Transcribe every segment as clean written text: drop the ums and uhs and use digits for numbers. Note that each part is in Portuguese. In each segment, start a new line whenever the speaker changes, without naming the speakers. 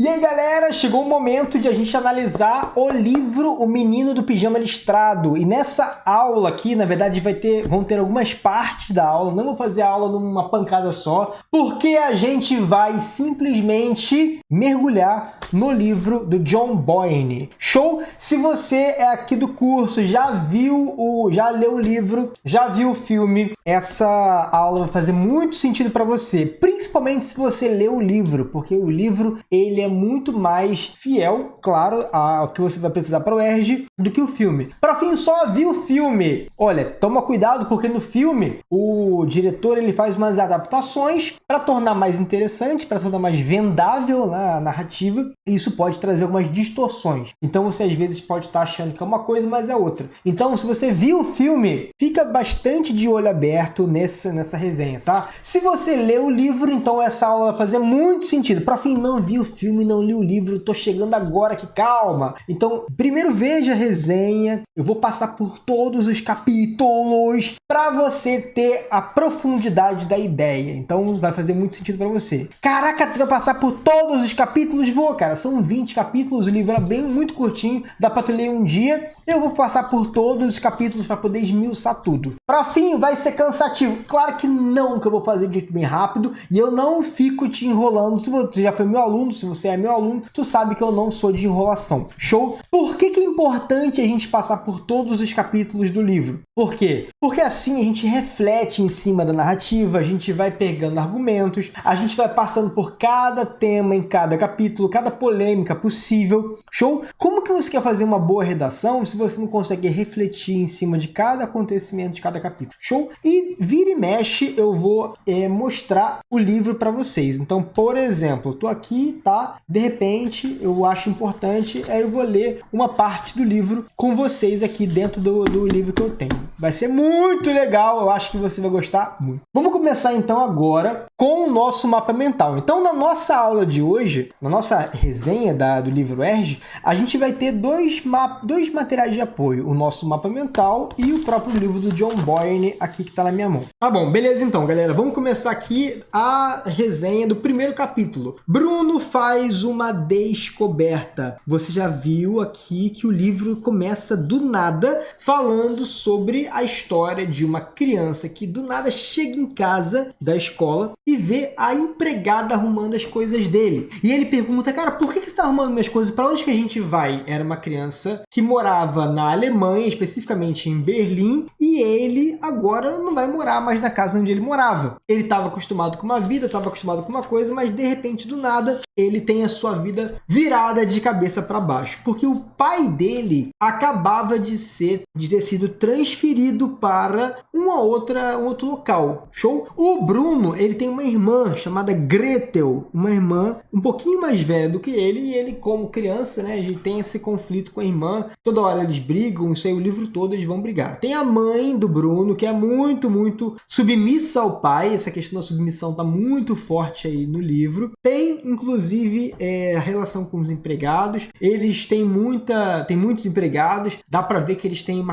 E aí galera, chegou o momento de a gente analisar o livro O Menino do Pijama Listrado. E nessa aula aqui, na verdade, vão ter algumas partes da aula, não vou fazer a aula numa pancada só, porque a gente vai simplesmente mergulhar no livro do John Boyne. Show? Se você é aqui do curso, já leu o livro, já viu o filme, essa aula vai fazer muito sentido para você, principalmente se você leu o livro, porque o livro ele é muito mais fiel, claro, ao que você vai precisar para o ERJ do que o filme. Para fim, só viu o filme. Olha, toma cuidado porque no filme o diretor ele faz umas adaptações para tornar mais interessante, para tornar mais vendável a narrativa. E isso pode trazer algumas distorções. Então você às vezes pode estar achando que é uma coisa, mas é outra. Então, se você viu o filme, fica bastante de olho aberto nessa resenha, tá? Se você leu o livro, então essa aula vai fazer muito sentido. Para fim, não viu o filme, não li o livro, tô chegando agora aqui, calma. Então, primeiro veja a resenha, eu vou passar por todos os capítulos para você ter a profundidade da ideia. Então, vai fazer muito sentido para você. Caraca, tu vai passar por todos os capítulos? Vou, cara, são 20 capítulos, o livro é muito curtinho, dá para tu ler um dia. Eu vou passar por todos os capítulos para poder esmiuçar tudo. Para fim, vai ser cansativo? Claro que não, que eu vou fazer de jeito bem rápido e eu não fico te enrolando. Se você já foi meu aluno, se você é meu aluno, tu sabe que eu não sou de enrolação. Show? Por que é importante a gente passar por todos os capítulos do livro? Por quê? Porque assim a gente reflete em cima da narrativa, a gente vai pegando argumentos, a gente vai passando por cada tema em cada capítulo, cada polêmica possível. Show? Como que você quer fazer uma boa redação se você não consegue refletir em cima de cada acontecimento de cada capítulo? Show? E vira e mexe eu vou mostrar o livro para vocês. Então, por exemplo, eu tô aqui, tá? De repente, eu acho importante, aí eu vou ler uma parte do livro com vocês aqui dentro do livro que eu tenho. Vai ser muito legal, eu acho que você vai gostar muito. Vamos começar então agora com o nosso mapa mental. Então, na nossa aula de hoje, na nossa resenha do livro ERJ, a gente vai ter dois materiais de apoio, o nosso mapa mental e o próprio livro do John Boyne aqui que tá na minha mão. Tá bom, beleza então, galera. Vamos começar aqui a resenha do primeiro capítulo. Bruno faz uma descoberta. Você já viu aqui que o livro começa do nada falando sobre a história de uma criança que do nada chega em casa da escola e vê a empregada arrumando as coisas dele. E ele pergunta, cara, por que você está arrumando minhas coisas? Para onde que a gente vai? Era uma criança que morava na Alemanha, especificamente em Berlim, e ele agora não vai morar mais na casa onde ele morava. Ele estava acostumado com uma vida, estava acostumado com uma coisa, mas de repente, do nada, ele tem a sua vida virada de cabeça para baixo, porque o pai dele acabava de ter sido transferido para um outro local. Show? O Bruno, ele tem uma irmã chamada Gretel, uma irmã um pouquinho mais velha do que ele, e ele como criança, né, a gente tem esse conflito com a irmã, toda hora eles brigam, isso aí o livro todo eles vão brigar. Tem a mãe do Bruno, que é muito, muito submissa ao pai, essa questão da submissão tá muito forte aí no livro. Tem, inclusive, a relação com os empregados, eles têm muitos empregados, dá pra ver que eles têm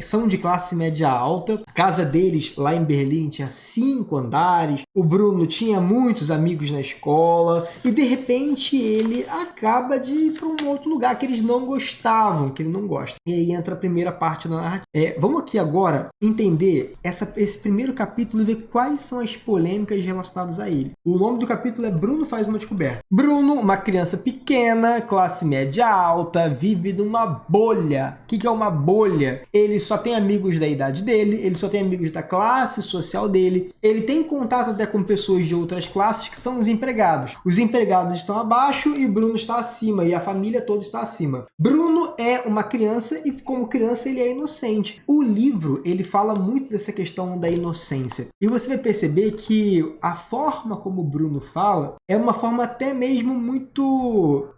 são de classe média alta, a casa deles lá em Berlim tinha 5 andares, o Bruno tinha muitos amigos na escola, e de repente ele acaba de ir para um outro lugar que eles não gostavam, que ele não gosta. E aí entra a primeira parte da narrativa. Vamos aqui agora entender esse primeiro capítulo e ver quais são as polêmicas relacionadas a ele. O nome do capítulo é Bruno faz uma descoberta. Bruno, uma criança pequena, classe média alta, vive numa bolha. O que é uma bolha? Ele só tem amigos da idade dele, ele só tem amigos da classe social dele, ele tem contato até com pessoas de outras classes que são os empregados. Os empregados estão abaixo e Bruno está acima, e a família toda está acima. Bruno é uma criança e como criança ele é inocente. O livro, ele fala muito dessa questão da inocência. E você vai perceber que a forma como o Bruno fala é uma forma até mesmo muito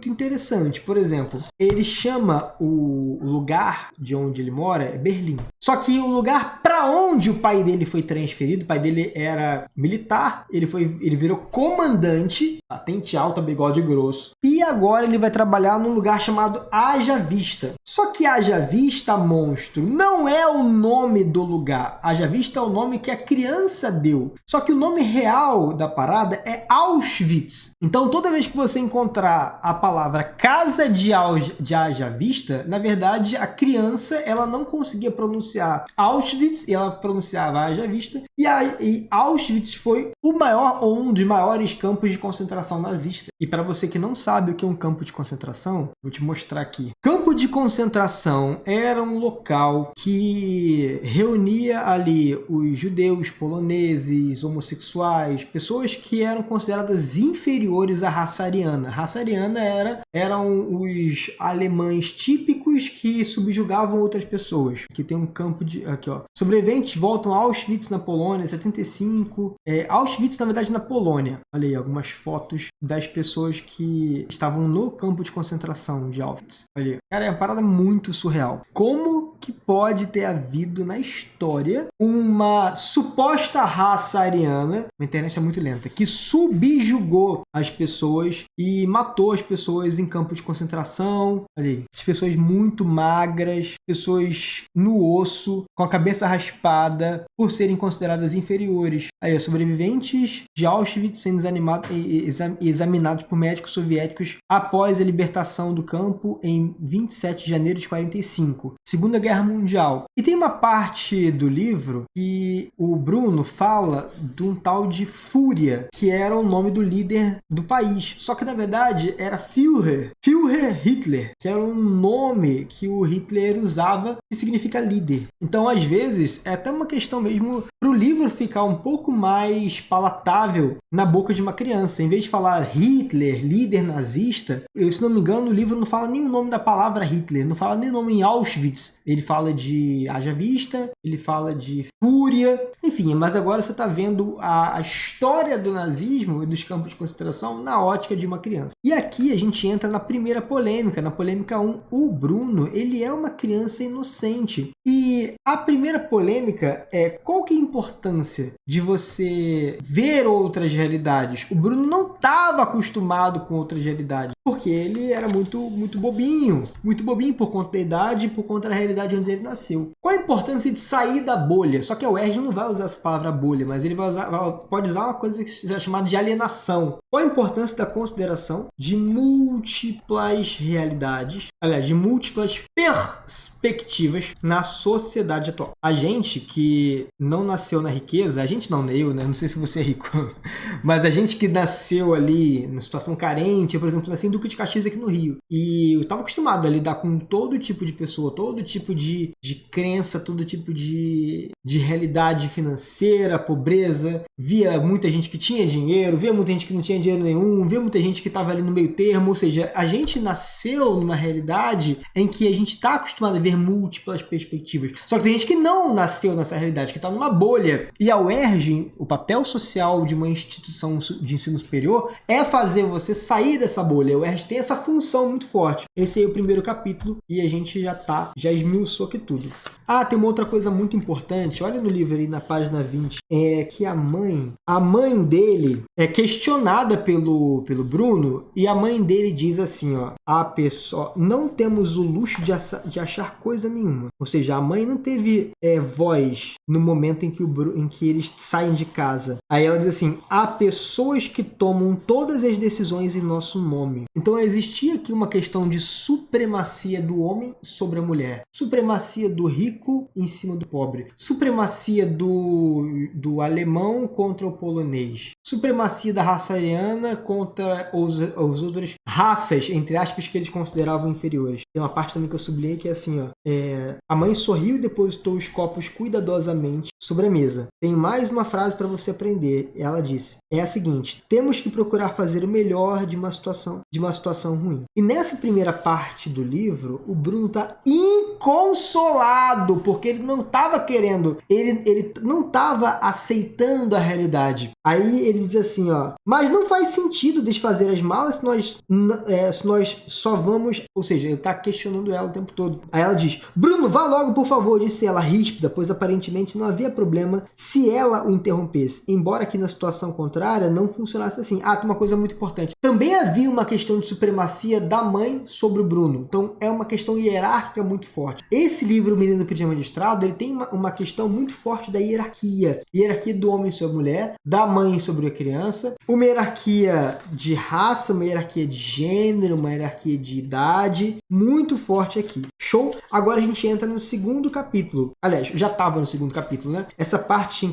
interessante. Por exemplo, ele chama o lugar de onde ele mora é Berlim. Só que o lugar para onde o pai dele foi transferido, o pai dele era militar, ele virou comandante, patente alta, bigode grosso. E e agora ele vai trabalhar num lugar chamado Haja Vista. Só que Haja Vista, monstro, não é o nome do lugar. Haja Vista é o nome que a criança deu. Só que o nome real da parada é Auschwitz. Então, toda vez que você encontrar a palavra Casa de Haja Vista, na verdade, a criança ela não conseguia pronunciar Auschwitz e ela pronunciava Haja Vista. E Auschwitz foi o maior ou um dos maiores campos de concentração nazista. E para você que não sabe o que é um campo de concentração, vou te mostrar aqui. Campo de concentração era um local que reunia ali os judeus, poloneses, homossexuais, pessoas que eram consideradas inferiores à raça ariana. A raça ariana eram os alemães típicos que subjugavam outras pessoas. Aqui tem um campo de... Aqui, ó. Sobreviventes voltam a Auschwitz, na Polônia, 75. Auschwitz, na verdade, na Polônia. Olha aí, algumas fotos das pessoas que estavam no campo de concentração de Auschwitz. Olha aí. Cara, é uma parada muito surreal. Como que pode ter havido na história uma suposta raça ariana, a internet é muito lenta, que subjugou as pessoas e matou as pessoas em campo de concentração? Olha aí. As pessoas muito magras, pessoas no osso, com a cabeça raspada, por serem consideradas inferiores. Aí, sobreviventes de Auschwitz sendo examinados por médicos soviéticos após a libertação do campo em 27 de janeiro de 45, Segunda Guerra Mundial. E tem uma parte do livro que o Bruno fala de um tal de Fúria, que era o nome do líder do país. Só que, na verdade, era Führer Hitler, que era um nome que o Hitler usava que significa líder. Então, às vezes, é até uma questão mesmo para o livro ficar um pouco mais palatável na boca de uma criança. Em vez de falar Hitler, líder nazista, se não me engano, o livro não fala nem o nome da palavra Hitler, não fala nem o nome em Auschwitz. Ele fala de Haja Vista, ele fala de Fúria, enfim, mas agora você está vendo a história do nazismo e dos campos de concentração na ótica de uma criança. E aqui a gente entra na primeira polêmica, na polêmica 1. O Bruno, ele é uma criança inocente. E a primeira polêmica é qual que é a importância de você ver outras realidades? O Bruno não estava acostumado com outras realidades, porque ele era muito bobinho por conta da idade e por conta da realidade onde ele nasceu. Qual a importância de sair da bolha? Só que o Erd não vai usar essa palavra bolha, mas ele pode usar uma coisa que é chamada de alienação. Qual a importância da consideração de múltiplas realidades, aliás, de múltiplas perspectivas na sociedade atual? A gente que não nasceu na riqueza, a gente não, eu, né? Não sei se você é rico, mas a gente que nasceu ali na situação carente, eu, por exemplo, nasci em Duque de Caxias aqui no Rio, e eu estava acostumado a lidar com todo tipo de pessoa, todo tipo de crença, todo tipo de realidade financeira, pobreza, via muita gente que tinha dinheiro, via muita gente que não tinha dinheiro nenhum, via muita gente que estava ali no meio termo, ou seja, a gente nasceu numa realidade em que a gente está acostumado a ver múltiplas perspectivas. Só que tem gente que não nasceu nessa realidade, que está numa bolha. E a UERJ, o papel social de uma instituição de ensino superior é fazer você sair dessa bolha. A UERJ tem essa função muito forte. Esse aí é o primeiro capítulo e a gente já esmiuçou aqui tudo. Ah, tem uma outra coisa muito importante, olha no livro aí na página 20, é que a mãe dele é questionada pelo Bruno, e a mãe dele diz assim, ó, a pessoa, não temos o luxo de achar coisa nenhuma. Ou seja, a mãe não teve voz no momento em que eles saem de casa. Aí ela diz assim, há pessoas que tomam todas as decisões em nosso nome. Então existia aqui uma questão de supremacia do homem sobre a mulher, supremacia do rico em cima do pobre, supremacia do alemão contra o polonês, supremacia da raça ariana contra as outras raças, entre aspas, que eles consideravam inferiores. Tem uma parte também que eu sublinhei que é assim, ó, a mãe sorriu e depositou os copos cuidadosamente sobre a mesa. Tem mais uma frase para você aprender. Ela disse, é a seguinte, temos que procurar fazer o melhor de uma situação ruim. E nessa primeira parte do livro, o Bruno está inconsolado, porque ele não estava querendo, ele não estava aceitando a realidade. Aí ele diz assim, ó, mas não faz sentido desfazer as malas se nós só vamos... Ou seja, ele está questionando ela o tempo todo. Aí ela diz, Bruno, vá logo, por favor, disse ela ríspida, pois aparentemente não havia problema se ela o interrompesse. Embora aqui na situação contrária, contrária não funcionasse assim. Ah, tem uma coisa muito importante. Também havia uma questão de supremacia da mãe sobre o Bruno. Então é uma questão hierárquica muito forte. Esse livro, O Menino do Pijama Listrado, ele tem uma questão muito forte da hierarquia. Hierarquia do homem sobre a mulher, da mãe sobre a criança, uma hierarquia de raça, uma hierarquia de gênero, uma hierarquia de idade, muito forte aqui. Show? Agora a gente entra no segundo capítulo. Aliás, já estava no segundo capítulo, né? Essa parte em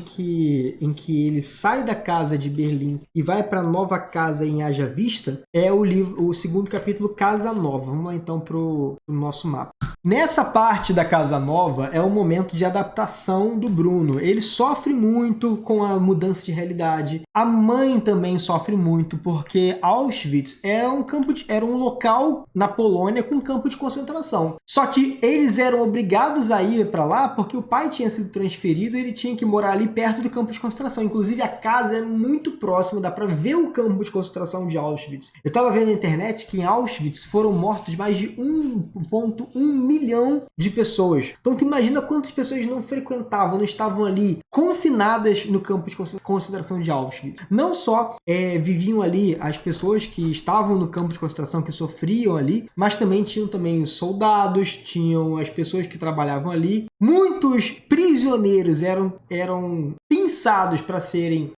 que ele sai da casa de Berlim e vai para a nova casa em Haja Vista é o segundo capítulo, Casa Nova. Vamos lá então pro nosso mapa. Nessa parte da Casa Nova é o momento de adaptação do Bruno. Ele sofre muito com a mudança de realidade. A mãe também sofre muito porque Auschwitz era um local na Polônia com campo de concentração. Só que eles eram obrigados a ir para lá porque o pai tinha sido transferido e ele tinha que morar ali perto do campo de concentração. Inclusive a casa é muito próxima, dá para ver o campo de concentração de Auschwitz. Eu estava vendo na internet que em Auschwitz foram mortos mais de 1,1 milhão de pessoas. Então tu imagina quantas pessoas não frequentavam, não estavam ali confinadas no campo de concentração de Auschwitz. Não só viviam ali as pessoas que estavam no campo de concentração, que sofriam ali, mas também tinham também os soldados, tinham as pessoas que trabalhavam ali. Muitos prisioneiros eram pensados para serem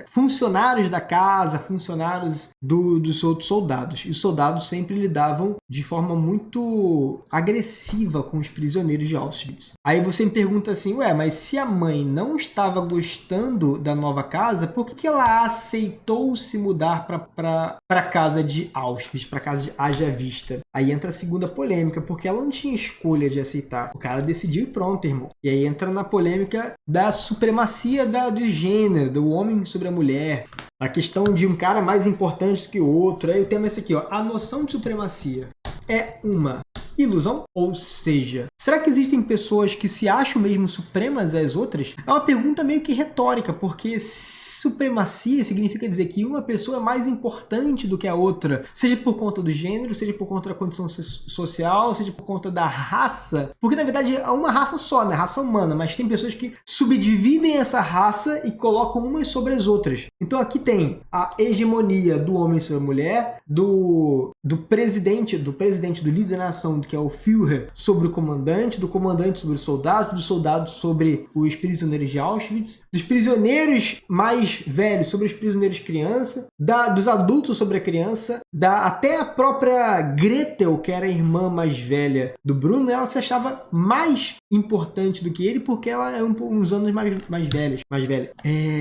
funcionários da casa, funcionários dos outros soldados. E os soldados sempre lidavam de forma muito agressiva com os prisioneiros de Auschwitz. Aí você me pergunta assim, mas se a mãe não estava gostando da nova casa, por que ela aceitou se mudar para a casa de Auschwitz, para a casa de Haja Vista? Aí entra a segunda polêmica, porque ela não tinha escolha de aceitar. O cara decidiu e pronto, irmão. E aí entra na polêmica da supremacia do gênero, do homem sobre a mulher, a questão de um cara mais importante do que o outro. Aí o tema é esse aqui, ó. A noção de supremacia é uma ilusão? Ou seja, será que existem pessoas que se acham mesmo supremas às outras? É uma pergunta meio que retórica, porque supremacia significa dizer que uma pessoa é mais importante do que a outra, seja por conta do gênero, seja por conta da condição social, seja por conta da raça, porque na verdade é uma raça só, né? Raça humana, mas tem pessoas que subdividem essa raça e colocam umas sobre as outras. Então aqui tem a hegemonia do homem sobre a mulher, do presidente, do líder da nação, que é o Führer, sobre o comandante, do comandante sobre o soldado, do soldado sobre os prisioneiros de Auschwitz, dos prisioneiros mais velhos sobre os prisioneiros criança, dos adultos sobre a criança, até a própria Gretel, que era a irmã mais velha do Bruno, ela se achava mais importante do que ele porque ela é uns anos mais velha.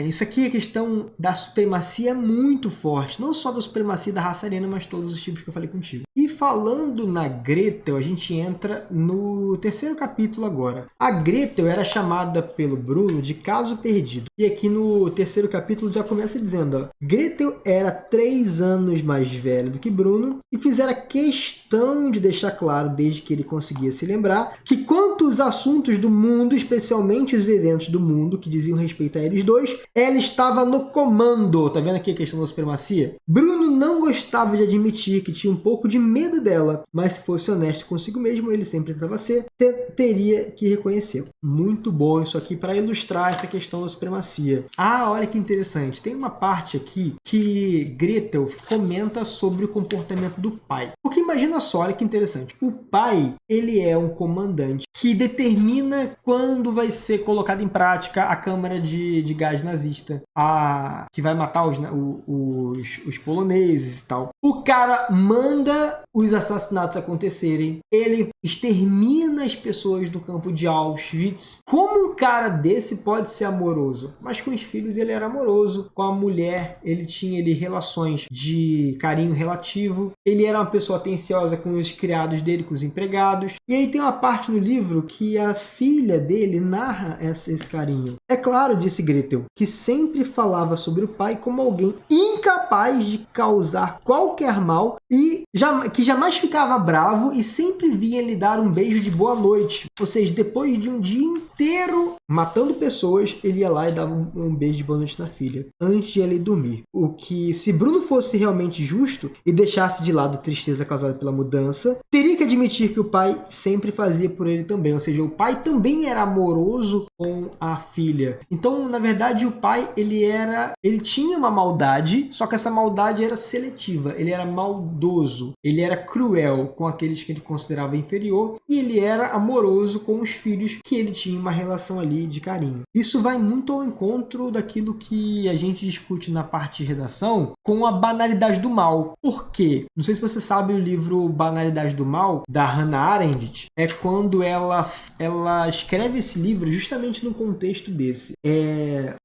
Isso aqui é a questão da supremacia muito forte, não só da supremacia da raça ariana, mas todos os tipos que eu falei contigo. E falando na Gretel, a gente entra no terceiro capítulo agora. A Gretel era chamada pelo Bruno de caso perdido. E aqui no terceiro capítulo já começa dizendo, Gretel era 3 anos mais velha do que Bruno e fizera questão de deixar claro, desde que ele conseguia se lembrar, que quanto aos assuntos do mundo, especialmente os eventos do mundo que diziam respeito a eles dois, ela estava no comando. Tá vendo aqui a questão da supremacia? Bruno não gostava de admitir que tinha um pouco de medo dela, mas se fosse honesto consigo mesmo, ele sempre tentava ser, teria que reconhecer. Muito bom isso aqui para ilustrar essa questão da supremacia. Olha que interessante. Tem uma parte aqui que Gretel comenta sobre o comportamento do pai. Porque imagina só, olha que interessante. O pai, ele é um comandante que determina quando vai ser colocada em prática a câmara de gás nazista, que vai matar os poloneses e tal. O cara manda os assassinatos acontecerem, ele extermina as pessoas do campo de Auschwitz. Como um cara desse pode ser amoroso? Mas com os filhos ele era amoroso, com a mulher ele tinha relações de carinho relativo, ele era uma pessoa atenciosa com os criados dele, com os empregados. E aí tem uma parte no livro que a filha dele narra esse carinho. É claro, disse Gretel, que sempre falava sobre o pai como alguém incapaz incapaz de causar qualquer mal e que jamais ficava bravo e sempre vinha lhe dar um beijo de boa noite. Ou seja, depois de um dia inteiro matando pessoas, ele ia lá e dava um beijo de boa noite na filha, antes de ela ir dormir. O que, se Bruno fosse realmente justo e deixasse de lado a tristeza causada pela mudança, teria que admitir que o pai sempre fazia por ele também. Ou seja, o pai também era amoroso com a filha. Então, na verdade, o pai, ele tinha uma maldade, só que essa maldade era seletiva. Ele era maldoso, ele era cruel com aqueles que ele considerava inferior e ele era amoroso com os filhos que ele tinha uma relação ali de carinho. Isso vai muito ao encontro daquilo que a gente discute na parte de redação com a banalidade do mal. Por quê? Não sei se você sabe o livro Banalidade do Mal, da Hannah Arendt, é quando ela escreve esse livro justamente no contexto desse.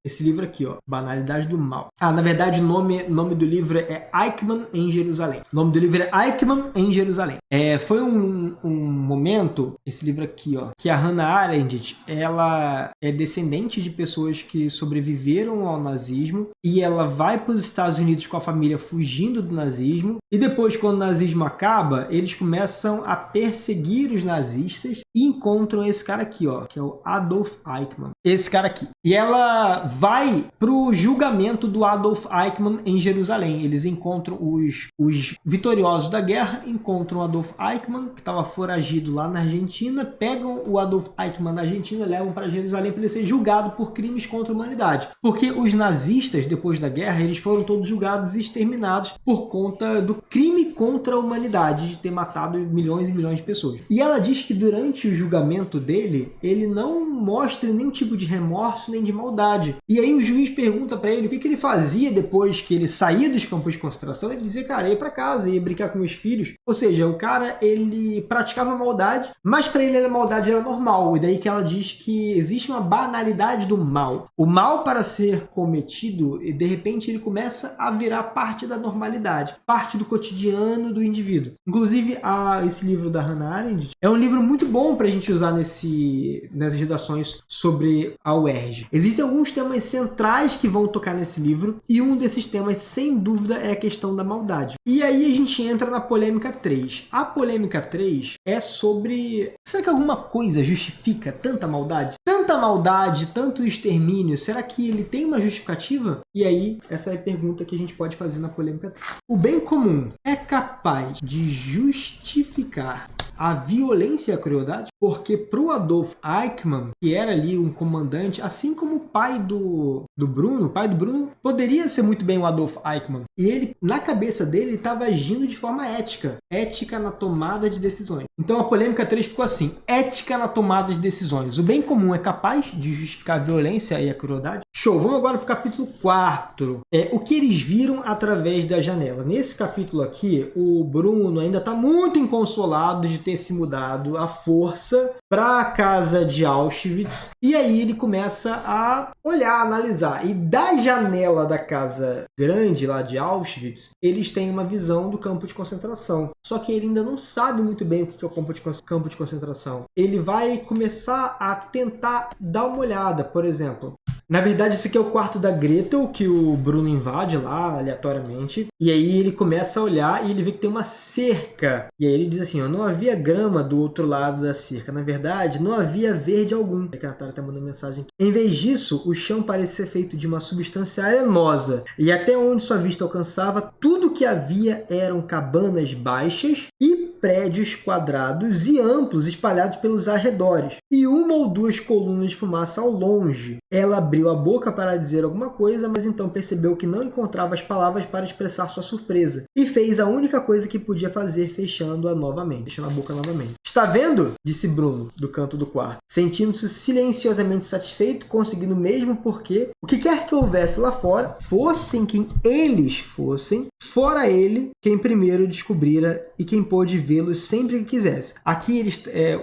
Esse livro aqui, ó, Banalidade do Mal. Na verdade, o nome do livro é Eichmann em Jerusalém. O nome do livro é Eichmann em Jerusalém. Foi um momento, esse livro aqui, ó, que a Hannah Arendt, ela é descendente de pessoas que sobreviveram ao nazismo e ela vai para os Estados Unidos com a família fugindo do nazismo e depois, quando o nazismo acaba, eles começam a perseguir os nazistas e encontram esse cara aqui, ó, que é o Adolf Eichmann. Esse cara aqui. E ela vai pro julgamento do Adolf Eichmann em Jerusalém. Eles encontram os vitoriosos da guerra, encontram o Adolf Eichmann, que estava foragido lá na Argentina, pegam o Adolf Eichmann na Argentina e levam para Jerusalém para ele ser julgado por crimes contra a humanidade. Porque os nazistas, depois da guerra, eles foram todos julgados e exterminados por conta do crime contra a humanidade, de ter matado milhões e milhões de pessoas. E ela diz que durante o julgamento dele, ele não mostra nenhum tipo de remorso nem de maldade. E aí o juiz pergunta para ele o que ele fazia depois que ele saía dos campos de concentração. Ele dizia, cara, ia para casa, ia brincar com meus filhos. Ou seja, o cara, ele praticava maldade, mas para ele a maldade era normal. E daí que ela diz que existe uma banalidade do mal. O mal, para ser cometido, de repente ele começa a virar parte da normalidade, parte do cotidiano do indivíduo. Inclusive, esse livro da Hannah Arendt é um livro muito bom para a gente usar nessas redações sobre a UERJ. Existem alguns temas centrais que vão tocar nesse livro e um desses temas, sem dúvida, é a questão da maldade. E aí a gente entra na polêmica 3. A polêmica 3 é sobre... será que alguma coisa justifica tanta maldade? Tanta maldade, tanto extermínio, será que ele tem uma justificativa? E aí, essa é a pergunta que a gente pode fazer na polêmica 3. O bem comum é capaz de justificar a violência e a crueldade? Porque para o Adolf Eichmann, que era ali um comandante, assim como o pai do Bruno, o pai do Bruno poderia ser muito bem o Adolf Eichmann. E ele, na cabeça dele, estava agindo de forma ética. Ética na tomada de decisões. Então a polêmica 3 ficou assim: ética na tomada de decisões. O bem comum é capaz de justificar a violência e a crueldade? Show! Vamos agora para o capítulo 4. O que eles viram através da janela. Nesse capítulo aqui, o Bruno ainda está muito inconsolado de ter se mudado à força para a casa de Auschwitz. E aí ele começa a olhar, analisar. E da janela da casa grande lá de Auschwitz, eles têm uma visão do campo de concentração. Só que ele ainda não sabe muito bem o que é o campo de concentração. Ele vai começar a tentar dar uma olhada, por exemplo. Na verdade, esse aqui é o quarto da Gretel, que o Bruno invade lá, aleatoriamente. E aí ele começa a olhar e ele vê que tem uma cerca. E aí ele diz assim, ó, não havia grama do outro lado da cerca. Na verdade, não havia verde algum. É que a Natália tá mandando mensagem aqui. Em vez disso, o chão parecia feito de uma substância arenosa. E até onde sua vista alcançava, tudo que havia eram cabanas baixas e prédios quadrados e amplos espalhados pelos arredores. E uma ou duas colunas de fumaça ao longe. Ela abriu a boca para dizer alguma coisa, mas então percebeu que não encontrava as palavras para expressar sua surpresa. E fez a única coisa que podia fazer, fechando-a novamente, fechando a boca novamente. Está vendo? Disse Bruno, do canto do quarto, sentindo-se silenciosamente satisfeito, conseguindo mesmo porque o que quer que houvesse lá fora, fossem quem eles fossem, fora ele quem primeiro descobrira e quem pôde vê-los sempre que quisesse. Aqui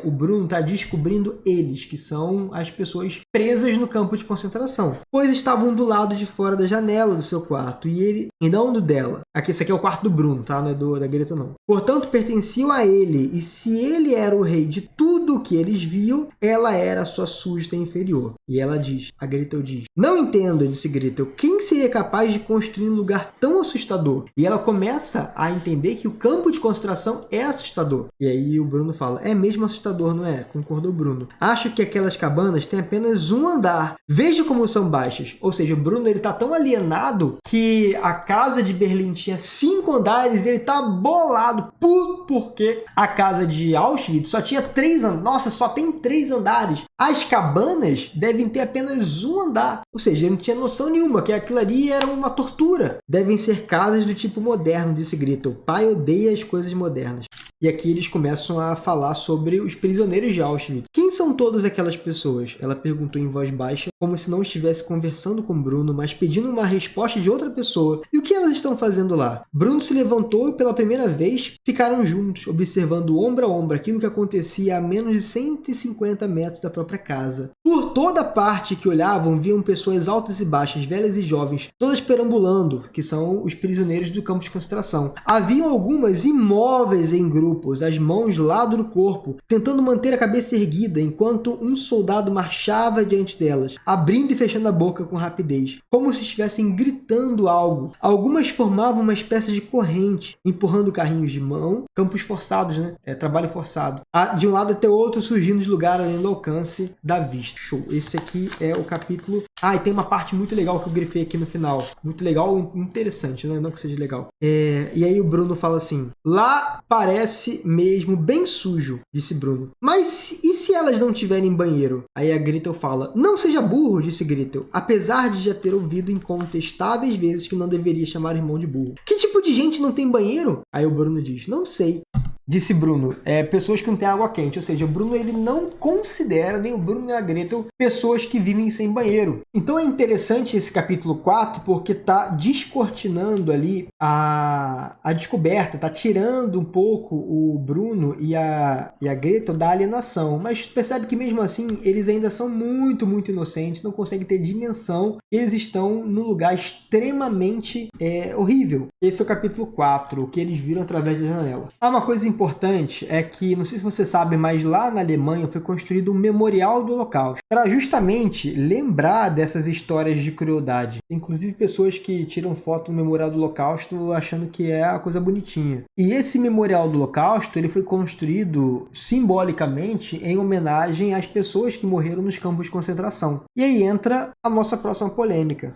o Bruno está descobrindo eles, que são as pessoas presas no campo de concentração, pois estavam do lado de fora da janela do seu quarto e não do dela. Esse aqui é o quarto do Bruno, tá? Não é da Greta, não. Portanto, pertenciam a ele, e se ele era o rei de tudo tudo o que eles viam, ela era sua súdita inferior. E ela diz, a Gretel diz, não entendo, disse Gretel, quem seria capaz de construir um lugar tão assustador? E ela começa a entender que o campo de concentração é assustador. E aí o Bruno fala, é mesmo assustador, não é? Concordou Bruno. Acho que aquelas cabanas têm apenas um andar. Veja como são baixas. Ou seja, o Bruno ele tá tão alienado que a casa de Berlim tinha 5 andares e ele tá bolado, puto, porque a casa de Auschwitz só tinha 3 andares. Nossa, só tem 3 andares. As cabanas devem ter apenas um andar. Ou seja, ele não tinha noção nenhuma que aquilo ali era uma tortura. Devem ser casas do tipo moderno, disse Gretel. Pai odeia as coisas modernas. E aqui eles começam a falar sobre os prisioneiros de Auschwitz. Quem são todas aquelas pessoas? Ela perguntou em voz baixa, como se não estivesse conversando com Bruno, mas pedindo uma resposta de outra pessoa. E o que elas estão fazendo lá? Bruno se levantou e pela primeira vez ficaram juntos, observando ombro a ombro aquilo que acontecia a menos de 150 metros da própria casa. Por toda parte que olhavam, viam pessoas altas e baixas, velhas e jovens, todas perambulando, que são os prisioneiros do campo de concentração. Haviam algumas imóveis em grupos, as mãos lado do corpo, tentando manter a cabeça erguida, enquanto um soldado marchava diante delas, abrindo e fechando a boca com rapidez, como se estivessem gritando algo. Algumas formavam uma espécie de corrente, empurrando carrinhos de mão, campos forçados, né? Trabalho forçado. De um lado até o outro, surgindo de lugar além do alcance da vista. Show. Esse aqui é o capítulo... e tem uma parte muito legal que eu grifei aqui no final. Muito legal e interessante, né? Não que seja legal. E aí o Bruno fala assim, lá parece mesmo bem sujo, disse Bruno. Mas e se elas não tiverem banheiro? Aí a Gretel fala, não seja burro, disse Gretel, apesar de já ter ouvido incontestáveis vezes que não deveria chamar o irmão de burro. Que tipo de gente não tem banheiro? Aí o Bruno diz, não sei. Disse Bruno, pessoas que não têm água quente. Ou seja, o Bruno ele não considera, nem o Bruno nem a Gretel, pessoas que vivem sem banheiro. Então é interessante esse capítulo 4 porque está descortinando ali a descoberta, está tirando um pouco o Bruno e a Gretel da alienação. Mas percebe que mesmo assim eles ainda são muito, muito inocentes, não conseguem ter dimensão. Eles estão num lugar extremamente horrível. Esse é o capítulo 4, o que eles viram através da janela. Uma coisa importante é que, não sei se você sabe, mas lá na Alemanha foi construído um memorial do Holocausto para justamente lembrar dessas histórias de crueldade. Inclusive pessoas que tiram foto no memorial do Holocausto achando que é a coisa bonitinha. E esse memorial do Holocausto ele foi construído simbolicamente em homenagem às pessoas que morreram nos campos de concentração. E aí entra a nossa próxima polêmica,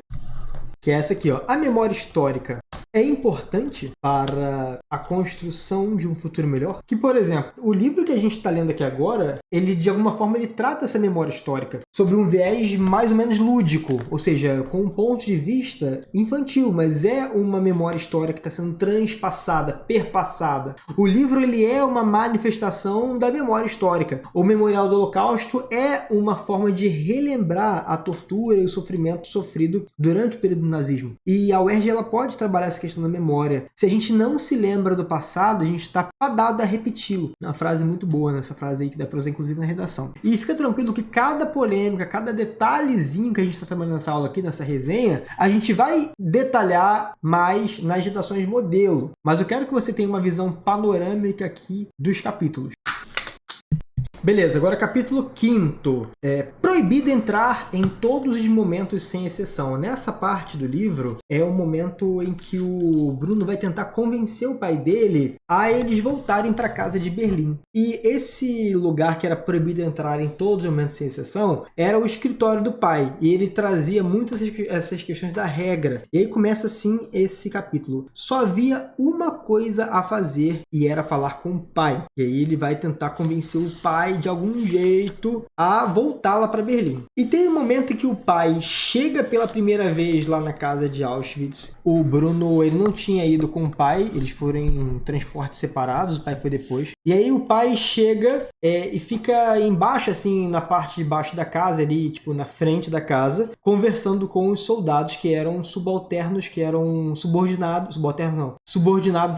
que é essa aqui, ó. A memória histórica é importante para a construção de um futuro melhor? Que, por exemplo, o livro que a gente está lendo aqui agora, ele de alguma forma ele trata essa memória histórica sobre um viés mais ou menos lúdico, ou seja, com um ponto de vista infantil, mas é uma memória histórica que está sendo transpassada, perpassada. O livro ele é uma manifestação da memória histórica. O Memorial do Holocausto é uma forma de relembrar a tortura e o sofrimento sofrido durante o período do nazismo. E a UERJ ela pode trabalhar essa questão da memória. Se a gente não se lembra do passado, a gente está fadado a repeti-lo. Uma frase muito boa, né? Essa frase aí que dá para usar inclusive na redação. E fica tranquilo que cada polêmica, cada detalhezinho que a gente está trabalhando nessa aula aqui, nessa resenha, a gente vai detalhar mais nas redações modelo. Mas eu quero que você tenha uma visão panorâmica aqui dos capítulos. Beleza, agora capítulo 5º. Proibido entrar em todos os momentos sem exceção. Nessa parte do livro é o momento em que o Bruno vai tentar convencer o pai dele a eles voltarem para casa de Berlim. E esse lugar que era proibido entrar em todos os momentos sem exceção era o escritório do pai. E ele trazia muitas essas questões da regra. E aí começa assim esse capítulo. Só havia uma coisa a fazer e era falar com o pai. E aí ele vai tentar convencer o pai de algum jeito a voltar lá para Berlim. E tem um momento em que o pai chega pela primeira vez lá na casa de Auschwitz. O Bruno, ele não tinha ido com o pai, eles foram em transportes separados, o pai foi depois. E aí o pai chega e fica embaixo, assim, na parte de baixo da casa, ali, tipo, na frente da casa, conversando com os soldados que eram subalternos, que eram subordinados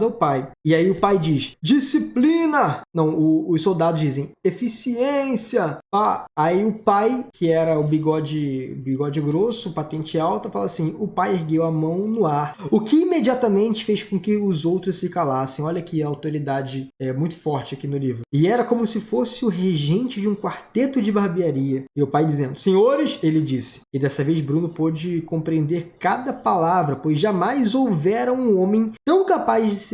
ao pai. E aí o pai diz, disciplina! Não, os soldados dizem, eficiência! Pá. Aí o pai, que era o bigode grosso, patente alta, fala assim, o pai ergueu a mão no ar, o que imediatamente fez com que os outros se calassem. Olha que autoridade muito forte aqui no livro. E era como se fosse o regente de um quarteto de barbearia. E o pai dizendo, senhores, ele disse. E dessa vez Bruno pôde compreender cada palavra, pois jamais houvera um homem tão capaz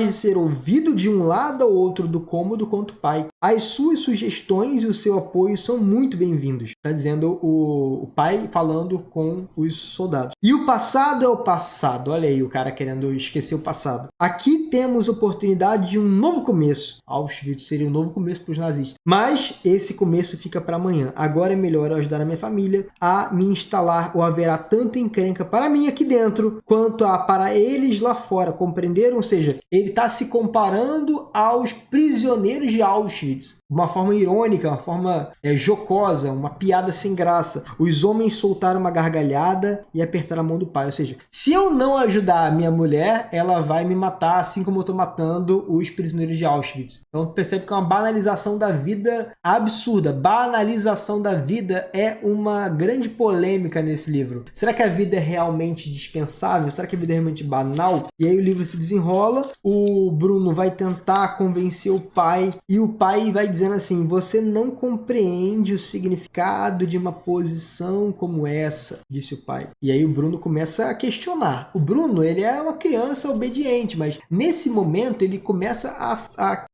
de ser ouvido de um lado ao outro do cômodo quanto o pai. As suas sugestões e o seu apoio são muito bem-vindos. Está dizendo o pai falando com os soldados. E o passado é o passado. Olha aí o cara querendo esquecer o passado. Aqui temos oportunidade de um novo começo. Auschwitz seria um novo começo para os nazistas. Mas esse começo fica para amanhã. Agora é melhor ajudar a minha família a me instalar ou haverá tanta encrenca para mim aqui dentro quanto para eles lá fora. Compreenderam? Ou seja, ele está se comparando aos prisioneiros de Auschwitz. Uma forma irônica, uma forma jocosa, uma piada sem graça. Os homens soltaram uma gargalhada e apertaram a mão do pai. Ou seja, se eu não ajudar a minha mulher, ela vai me matar, assim como eu estou matando os prisioneiros de Auschwitz. Então percebe que é uma banalização da vida absurda. Banalização da vida é uma grande polêmica nesse livro. Será que a vida é realmente dispensável? Será que a vida é realmente banal? E aí o livro se desenrola, o Bruno vai tentar convencer o pai e o pai vai dizendo assim, você não compreende o significado de uma posição como essa, disse o pai. E aí o Bruno começa a questionar. O Bruno, ele é uma criança obediente, mas nesse momento ele começa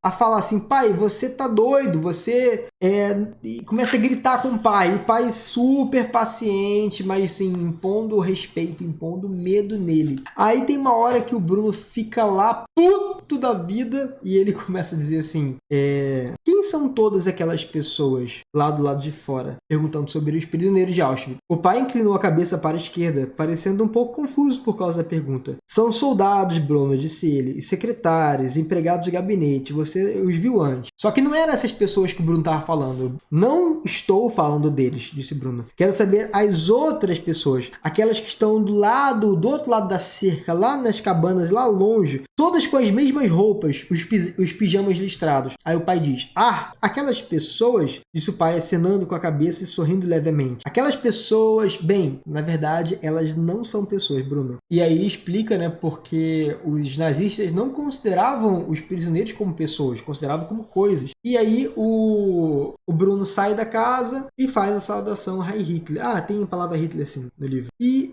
a falar assim, pai, você tá doido, você e começa a gritar com o pai super paciente, mas assim, impondo respeito, impondo medo nele. Aí tem uma hora que o Bruno fica lá puto da vida e ele começa a dizer assim, quem são todas aquelas pessoas lá do lado de fora? Perguntando sobre os prisioneiros de Auschwitz. O pai inclinou a cabeça para a esquerda, parecendo um pouco confuso por causa da pergunta. São soldados, Bruno, disse ele, e secretários, empregados de gabinete, você os viu antes. Só que não eram essas pessoas que o Bruno estava falando. Não estou falando deles, disse Bruno. Quero saber as outras pessoas, aquelas que estão do outro lado da cerca, lá nas cabanas, lá longe, todas com as mesmas roupas, os pijamas listrados. Aí o pai diz, aquelas pessoas, disse o pai acenando com a cabeça e sorrindo levemente. Aquelas pessoas, bem, na verdade, elas não são pessoas, Bruno. E aí explica, né, porque os nazistas não consideravam os prisioneiros como pessoas, consideravam como coisas. E aí o Bruno sai da casa e faz a saudação Heil Hitler. Tem a palavra Hitler assim no livro. E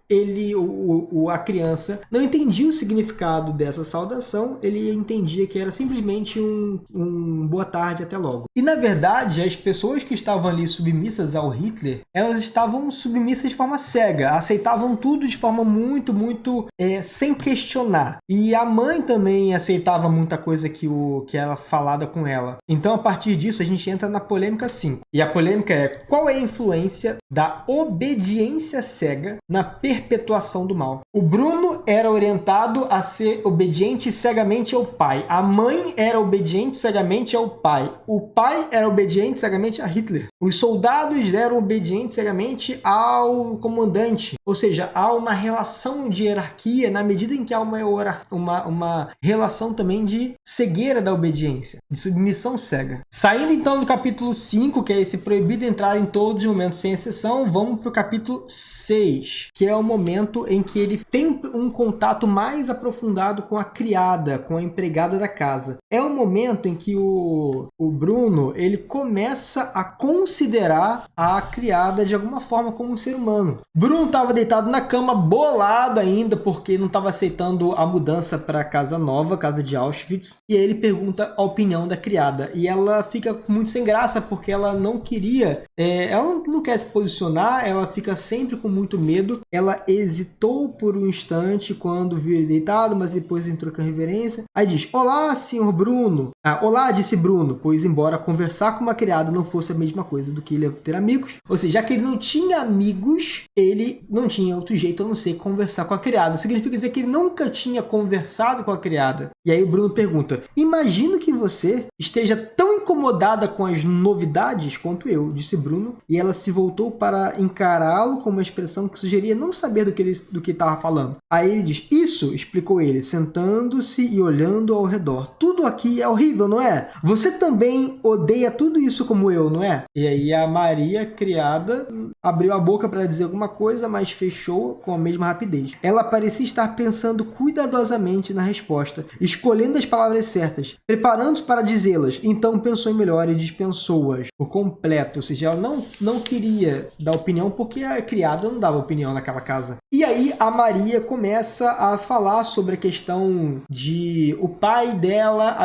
a criança não entendia o significado dessa saudação, ele entendia que era simplesmente um boa tarde, até logo. E na verdade, as pessoas que estavam ali submissas ao Hitler, elas estavam submissas de forma cega, aceitavam tudo de forma muito, muito sem questionar. E a mãe também aceitava muita coisa que era falada com ela. Então, a partir disso, a gente entra na polêmica 5. E a polêmica é, qual é a influência da obediência cega na perpetuação do mal? O Bruno era orientado a ser obediente cegamente ao pai. A mãe era obediente cegamente ao pai. O pai era obediente cegamente a Hitler. Os soldados eram obedientes cegamente ao comandante. Ou seja, há uma relação de hierarquia na medida em que há uma relação também de cegueira da obediência, de submissão cega. Saindo então do capítulo 5, que é esse proibido entrar em todos os momentos sem exceção, vamos para o capítulo 6, que é o momento em que ele tem um contato mais aprofundado com a criada, com a empregada da casa. É o momento em que o Bruno, ele começa a considerar a criada de alguma forma como um ser humano. Bruno estava deitado na cama, bolado ainda, porque não estava aceitando a mudança para a casa nova, casa de Auschwitz, e aí ele pergunta a opinião da criada, e ela fica muito sem graça, porque ela não queria, ela não quer se posicionar, ela fica sempre com muito medo. Ela hesitou por um instante quando viu ele deitado, mas depois entrou com reverência. Aí diz, olá, senhor Bruno. Olá, disse Bruno, pois embora conversar com uma criada não fosse a mesma coisa do que ele ter amigos, ou seja, já que ele não tinha amigos, ele não tinha outro jeito a não ser conversar com a criada. Significa dizer que ele nunca tinha conversado com a criada. E aí o Bruno pergunta, imagino que você esteja tão incomodada com as novidades quanto eu, disse Bruno, e ela se voltou para encará-lo com uma expressão que sugeria não saber do que estava falando. Aí ele diz, isso, explicou ele, sentando-se e olhando ao redor. Tudo aqui é horrível, não é? Você também odeia tudo isso como eu, não é? E aí a Maria, criada, abriu a boca para dizer alguma coisa, mas fechou com a mesma rapidez. Ela parecia estar pensando cuidadosamente na resposta, escolhendo as palavras certas, preparando-se para dizê-las. Então pensou em melhor e dispensou-as por completo. Ou seja, ela não queria dar opinião porque a criada não dava opinião naquela casa. E aí a Maria começa a falar sobre a questão de o pai dela,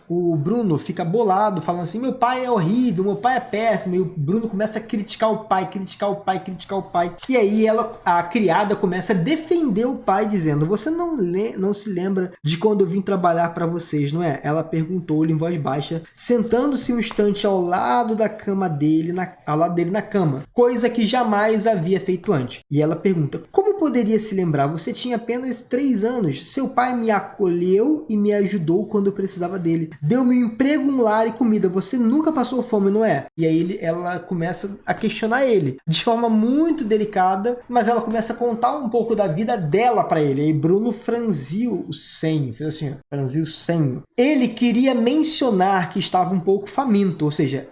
o Bruno fica bolado, falando assim, meu pai é horrível, meu pai é péssimo, e o Bruno começa a criticar o pai. E aí a criada começa a defender o pai, dizendo, você não se lembra de quando eu vim trabalhar para vocês, não é? Ela perguntou-lhe em voz baixa, sentando-se um instante ao lado da cama dele, ao lado dele na cama, coisa que jamais havia feito antes. E ela pergunta, como poderia se lembrar? Você tinha apenas 3 anos. Seu pai me acolheu e me ajudou quando eu precisava dele. Deu-me um emprego, um lar e comida. Você nunca passou fome, não é? E aí ela começa a questionar ele, de forma muito delicada, mas ela começa a contar um pouco da vida dela para ele. E aí Bruno franziu o senho, fez assim, franziu o senho. Ele queria mencionar que estava um pouco faminto, ou seja,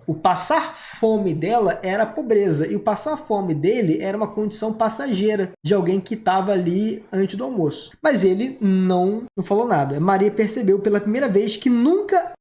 o passar fome dela era pobreza, e o passar fome dele era uma condição passageira de alguém que estava ali antes do almoço. Mas ele não falou nada. Maria percebeu pela primeira vez que nunca...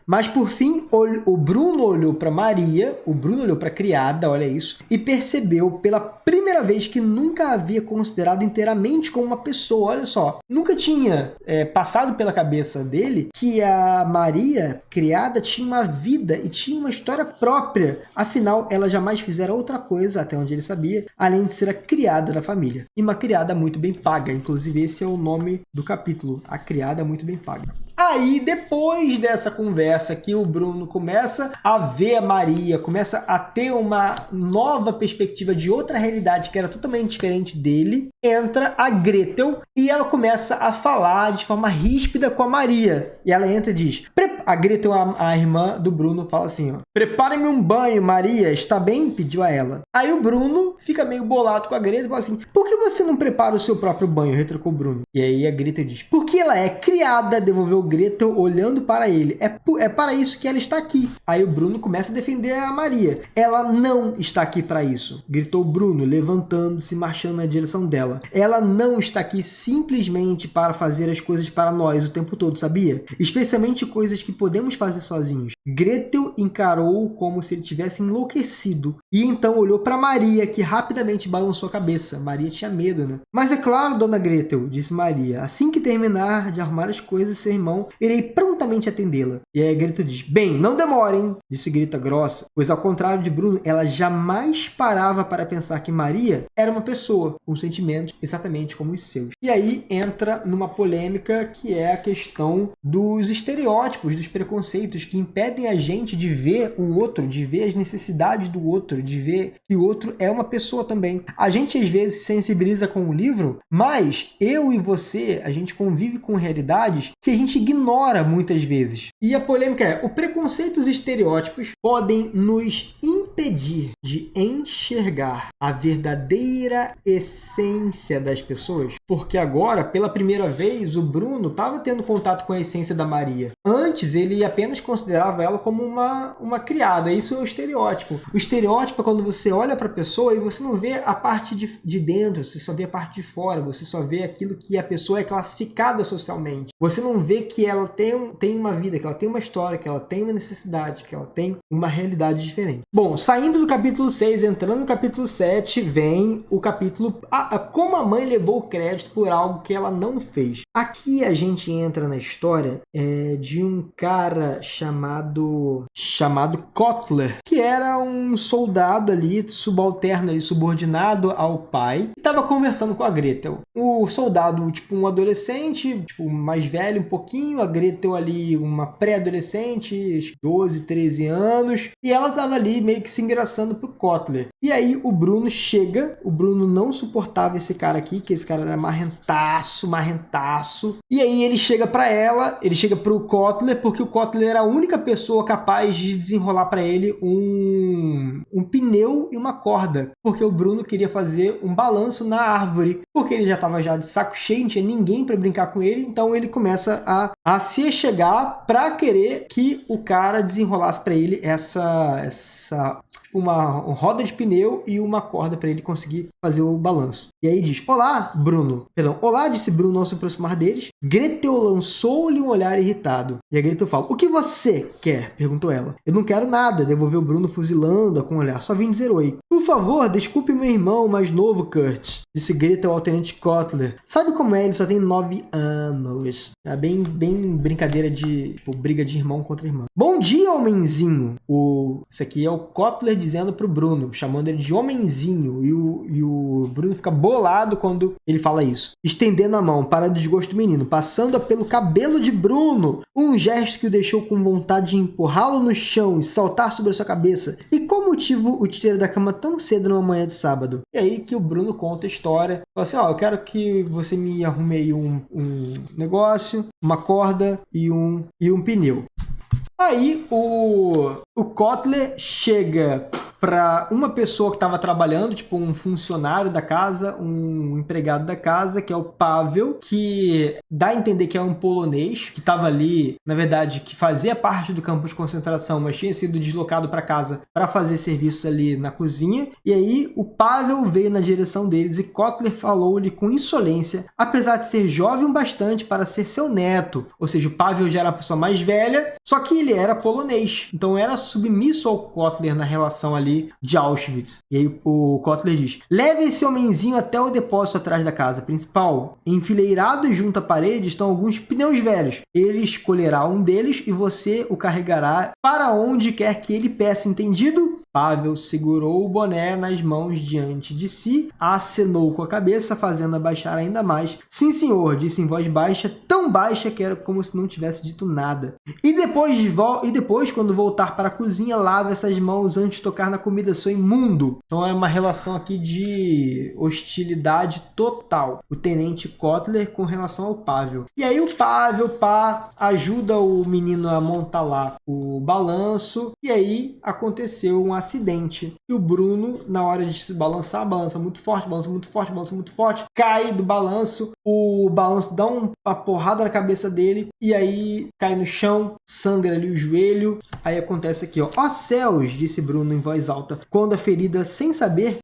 Mas por fim, o Bruno olhou para Maria, o Bruno olhou para a criada, olha isso, e percebeu pela primeira vez que nunca havia considerado inteiramente como uma pessoa, olha só. Nunca tinha passado pela cabeça dele que a Maria, criada, tinha uma vida e tinha uma história própria. Afinal, ela jamais fizera outra coisa, até onde ele sabia, além de ser a criada da família. E uma criada muito bem paga. Inclusive, esse é o nome do capítulo. A criada muito bem paga. Aí, depois dessa conversa que o Bruno começa a ver a Maria, começa a ter uma nova perspectiva de outra realidade que era totalmente diferente dele, entra a Gretel e ela começa a falar de forma ríspida com a Maria. E ela entra e diz... A Gretel, a irmã do Bruno, fala assim, ó, prepare-me um banho, Maria, está bem? Pediu a ela. Aí o Bruno fica meio bolado com a Gretel e fala assim, por que você não prepara o seu próprio banho? Retrucou o Bruno. E aí a Gretel diz, porque ela é criada, devolveu Gretel olhando para ele. É para isso que ela está aqui. Aí o Bruno começa a defender a Maria. Ela não está aqui para isso, gritou Bruno, levantando-se, marchando na direção dela. Ela não está aqui simplesmente para fazer as coisas para nós o tempo todo, sabia? Especialmente coisas que podemos fazer sozinhos. Gretel encarou-o como se ele tivesse enlouquecido e então olhou para Maria, que rapidamente balançou a cabeça. Maria tinha medo, né? Mas é claro, dona Gretel, disse Maria, assim que terminar de arrumar as coisas, seu irmão, irei prontamente atendê-la. E aí a Gretel diz, bem, não demorem, disse Grita grossa, pois ao contrário de Bruno, ela jamais parava para pensar que Maria era uma pessoa com sentimentos exatamente como os seus. E aí entra numa polêmica que é a questão dos estereótipos, dos preconceitos que impedem a gente de ver o outro, de ver as necessidades do outro, de ver que o outro é uma pessoa também. A gente às vezes se sensibiliza com o livro, mas eu e você, a gente convive com realidades que a gente ignora muitas vezes. E a polêmica é, o preconceito e os estereótipos podem nos impedir de enxergar a verdadeira essência das pessoas, porque agora, pela primeira vez, o Bruno estava tendo contato com a essência da Maria. Antes, ele apenas considerava ela como uma criada. Isso é o estereótipo. O estereótipo é quando você olha para a pessoa e você não vê a parte de dentro, você só vê a parte de fora, você só vê aquilo que a pessoa é classificada socialmente. Você não vê que ela tem uma vida, que ela tem uma história, que ela tem uma necessidade, que ela tem uma realidade diferente. Bom, saindo do capítulo 6, entrando no capítulo 7, vem o capítulo como a mãe levou o crédito por algo que ela não fez. Aqui a gente entra na história de um cara chamado Kotler, que era um soldado ali, subalterno ali, subordinado ao pai, e estava conversando com a Gretel. O soldado, tipo um adolescente, tipo mais velho um pouquinho, a Gretel ali uma pré-adolescente, 12, 13 anos, e ela estava ali meio que se engraçando pro Kotler. E aí o Bruno chega, o Bruno não suportava esse cara aqui, que esse cara era marrentaço. E aí ele chega pra ela, ele chega pro Kotler, porque o Kotler era a única pessoa capaz de desenrolar pra ele um pneu e uma corda, porque o Bruno queria fazer um balanço na árvore, porque ele já estava já de saco cheio, não tinha ninguém para brincar com ele, então ele começa a se chegar para querer que o cara desenrolasse para ele uma roda de pneu e uma corda para ele conseguir fazer o balanço. E aí diz, olá, Bruno. Perdão, olá, disse Bruno ao se aproximar deles. Gretel lançou-lhe um olhar irritado. E a Gretel fala, o que você quer? Perguntou ela. Eu não quero nada, devolveu Bruno fuzilando-a com um olhar. Só vim dizer oi. Por favor, desculpe meu irmão mais novo, Kurt. Disse Gretel ao tenente Kotler. Sabe como é? Ele só tem 9 anos. É bem brincadeira de briga de irmão contra irmão. Bom dia, homenzinho. Esse aqui é o Kotler dizendo pro Bruno, chamando ele de homenzinho. E o Bruno fica bolado quando ele fala isso. Estendendo a mão para o desgosto do menino, passando-a pelo cabelo de Bruno. Um gesto que o deixou com vontade de empurrá-lo no chão e saltar sobre a sua cabeça. E qual motivo o tira da cama tão cedo numa manhã de sábado? E aí que o Bruno conta a história. Fala assim, eu quero que você me arrume aí um negócio, uma corda e um pneu. Aí o Kotler chega para uma pessoa que estava trabalhando, tipo um funcionário da casa, um empregado da casa, que é o Pavel, que dá a entender que é um polonês, que estava ali, na verdade, que fazia parte do campo de concentração, mas tinha sido deslocado para casa para fazer serviço ali na cozinha. E aí o Pavel veio na direção deles e Kotler falou-lhe com insolência, apesar de ser jovem bastante para ser seu neto. Ou seja, o Pavel já era a pessoa mais velha, só que ele era polonês, então era submisso ao Kotler na relação ali de Auschwitz. E aí o Kotler diz, leve esse homenzinho até o depósito atrás da casa principal. Enfileirados junto à parede estão alguns pneus velhos. Ele escolherá um deles e você o carregará para onde quer que ele peça, entendido? Pavel segurou o boné nas mãos diante de si, acenou com a cabeça, fazendo abaixar ainda mais. Sim, senhor, disse em voz baixa, tão baixa que era como se não tivesse dito nada. E depois, quando voltar para a cozinha, lave essas mãos antes de tocar na comida, seu imundo. Então é uma relação aqui de hostilidade total. O tenente Kotler com relação ao Pavel. E aí o Pavel, ajuda o menino a montar lá o balanço. E aí aconteceu um acidente. E o Bruno, na hora de se balançar, balança muito forte, cai do balanço. O balanço dá uma porrada na cabeça dele. E aí cai no chão, sangra ali o joelho. Aí acontece aqui, ó. Ó céus, disse Bruno em voz alta, quando a ferida, sem saber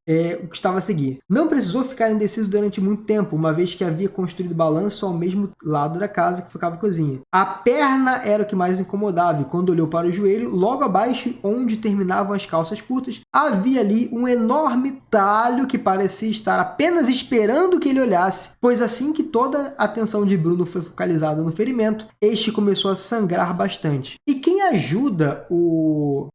o que estava a seguir. Não precisou ficar indeciso durante muito tempo, uma vez que havia construído balanço ao mesmo lado da casa que ficava a cozinha. A perna era o que mais incomodava, e quando olhou para o joelho, logo abaixo, onde terminavam as calças curtas, havia ali um enorme talho que parecia estar apenas esperando que ele olhasse, pois assim que toda a atenção de Bruno foi focalizada no ferimento, este começou a sangrar bastante. E quem ajuda o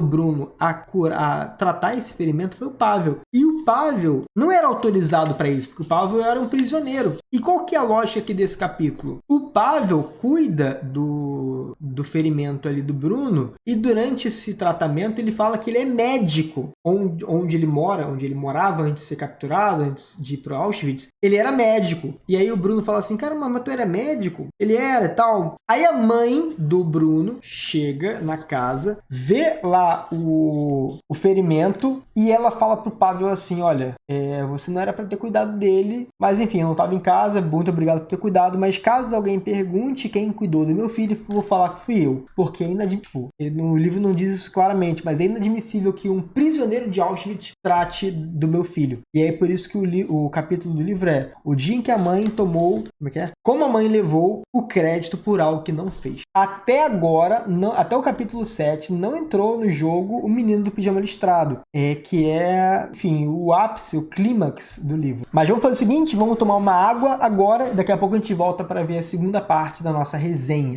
Bruno a tratar esse ferimento foi o Pavel. E o Pavel não era autorizado para isso, porque o Pavel era um prisioneiro. E qual que é a lógica aqui desse capítulo? O Pavel cuida do ferimento ali do Bruno, e durante esse tratamento ele fala que ele é médico. Onde ele morava antes de ser capturado, antes de ir para Auschwitz, ele era médico. E aí o Bruno fala assim, cara, mas tu era médico? Ele era e tal. Aí a mãe do Bruno chega na casa, vê lá o ferimento, e ela fala pro Pavel assim, olha, você não era para ter cuidado dele, mas enfim, eu não estava em casa, muito obrigado por ter cuidado, mas caso alguém pergunte quem cuidou do meu filho, eu vou falar que fui eu, porque é inadmissível. No livro não diz isso claramente, mas é inadmissível que um prisioneiro de Auschwitz trate do meu filho. E é por isso que o capítulo do livro é o dia em que a mãe tomou, como a mãe levou o crédito por algo que não fez. Até agora, até o capítulo 7, não entrou no jogo o menino do pijama listrado, que é, enfim, o ápice, o clímax do livro. Mas vamos fazer o seguinte, vamos tomar uma água agora, daqui a pouco a gente volta para ver a segunda parte da nossa resenha.